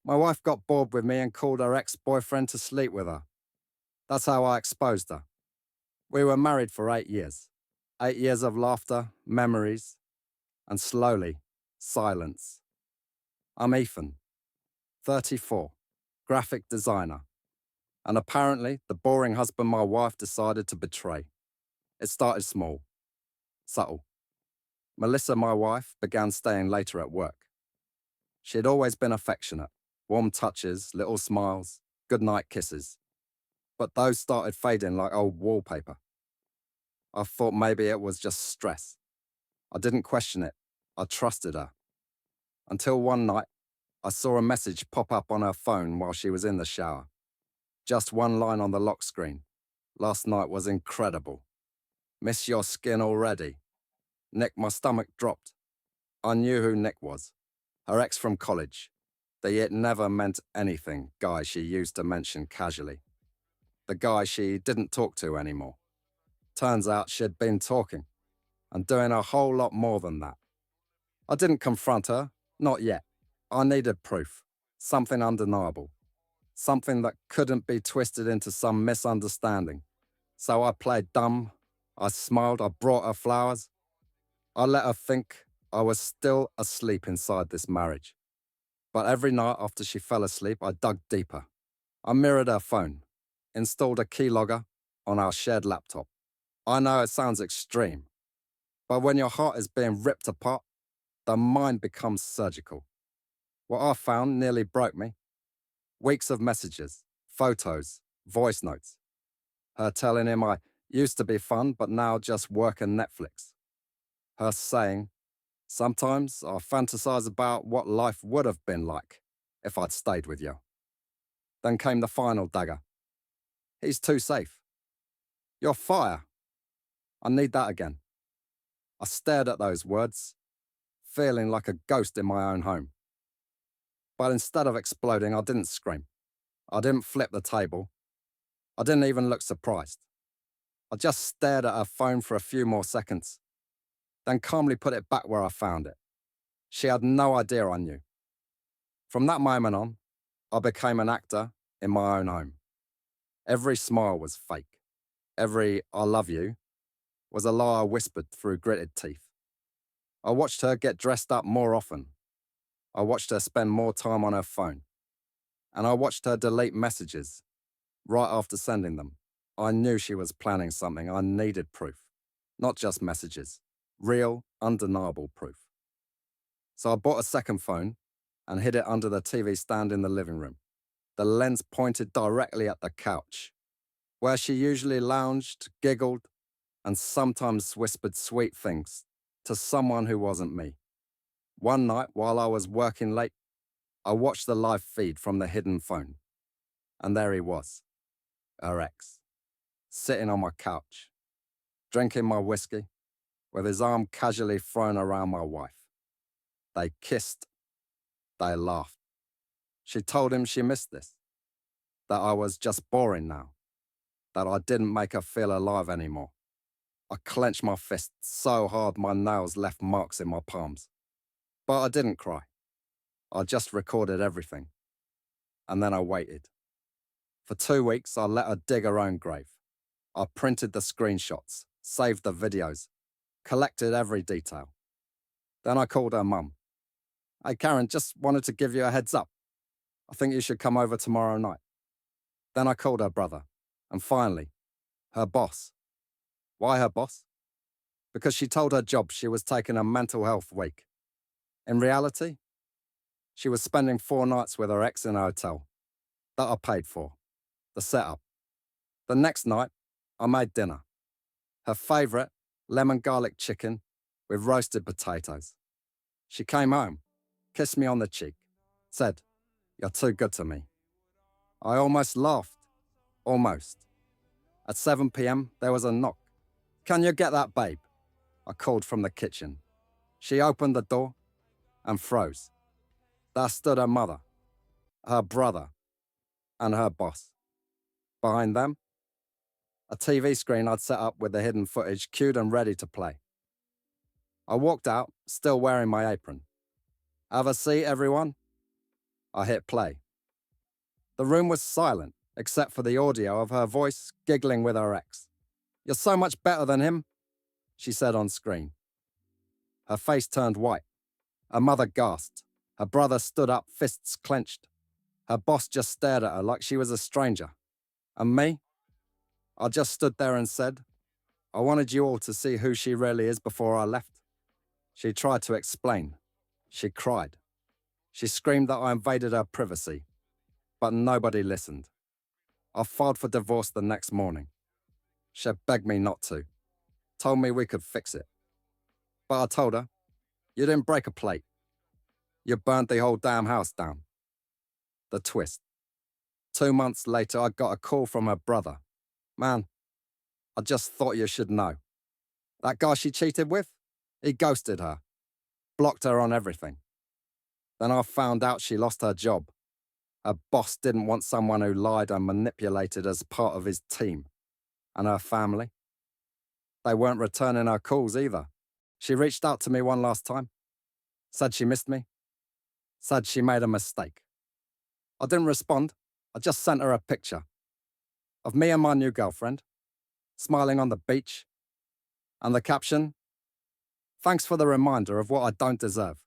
My wife got bored with me and called her ex-boyfriend to sleep with her. That's how I exposed her. We were married for 8 years. 8 years of laughter, memories, and slowly, silence. I'm Ethan, 34, graphic designer, and apparently the boring husband my wife decided to betray. It started small, subtle. Melissa, my wife, began staying later at work. She had always been affectionate, warm touches, little smiles, goodnight kisses. But those started fading like old wallpaper. I thought maybe it was just stress. I didn't question it. I trusted her. Until one night, I saw a message pop up on her phone while she was in the shower. Just one line on the lock screen. Last night was incredible. Miss your skin already. Nick, my stomach dropped. I knew who Nick was. Her ex from college. The it never meant anything guy she used to mention casually. The guy she didn't talk to anymore. Turns out she'd been talking and doing a whole lot more than that. I didn't confront her, not yet. I needed proof, something undeniable, something that couldn't be twisted into some misunderstanding. So I played dumb, I smiled, I brought her flowers. I let her think I was still asleep inside this marriage. But every night after she fell asleep, I dug deeper. I mirrored her phone, installed a keylogger on our shared laptop. I know it sounds extreme, but when your heart is being ripped apart, the mind becomes surgical. What I found nearly broke me. Weeks of messages, photos, voice notes. Her telling him I used to be fun, but now just work and Netflix. Her saying, sometimes I fantasize about what life would have been like if I'd stayed with you. Then came the final dagger. He's too safe. You're fire. I need that again. I stared at those words, feeling like a ghost in my own home. But instead of exploding, I didn't scream. I didn't flip the table. I didn't even look surprised. I just stared at her phone for a few more seconds, then calmly put it back where I found it. She had no idea I knew. From that moment on, I became an actor in my own home. Every smile was fake. Every I love you was a lie I whispered through gritted teeth. I watched her get dressed up more often. I watched her spend more time on her phone. And I watched her delete messages right after sending them. I knew she was planning something. I needed proof. Not just messages. Real, undeniable proof. So I bought a second phone and hid it under the TV stand in the living room. The lens pointed directly at the couch, where she usually lounged, giggled, and sometimes whispered sweet things to someone who wasn't me. One night, while I was working late, I watched the live feed from the hidden phone. And there he was, her ex, sitting on my couch, drinking my whiskey, with his arm casually thrown around my wife. They kissed. They laughed. She told him she missed this, that I was just boring now, that I didn't make her feel alive anymore. I clenched my fist so hard my nails left marks in my palms. But I didn't cry. I just recorded everything. And then I waited. For 2 weeks, I let her dig her own grave. I printed the screenshots, saved the videos, collected every detail. Then I called her mum. Hey Karen, just wanted to give you a heads up. I think you should come over tomorrow night. Then I called her brother. And finally, her boss. Why her boss? Because she told her job she was taking a mental health week. In reality, she was spending 4 nights with her ex in a hotel. That I paid for. The setup. The next night, I made dinner. Her favourite, lemon garlic chicken with roasted potatoes. She came home, kissed me on the cheek, said, "You're too good to me." I almost laughed. Almost. At 7 p.m., there was a knock. "Can you get that, babe?" I called from the kitchen. She opened the door and froze. There stood her mother, her brother, and her boss. Behind them, a TV screen I'd set up with the hidden footage cued and ready to play. I walked out, still wearing my apron. "Have a seat, everyone?" I hit play. The room was silent, except for the audio of her voice giggling with her ex. "You're so much better than him," she said on screen. Her face turned white. Her mother gasped. Her brother stood up, fists clenched. Her boss just stared at her like she was a stranger. And me? I just stood there and said, "I wanted you all to see who she really is before I left." She tried to explain. She cried. She screamed that I invaded her privacy. But nobody listened. I filed for divorce the next morning. She begged me not to. Told me we could fix it. But I told her, "You didn't break a plate. You burned the whole damn house down." The twist. 2 months later, I got a call from her brother. "Man, I just thought you should know. That guy she cheated with? He ghosted her. Blocked her on everything. Then I found out she lost her job. Her boss didn't want someone who lied and manipulated as part of his team. And her family? They weren't returning her calls either. She reached out to me one last time. Said she missed me. Said she made a mistake. I didn't respond. I just sent her a picture of me and my new girlfriend, smiling on the beach, and the caption, "Thanks for the reminder of what I don't deserve."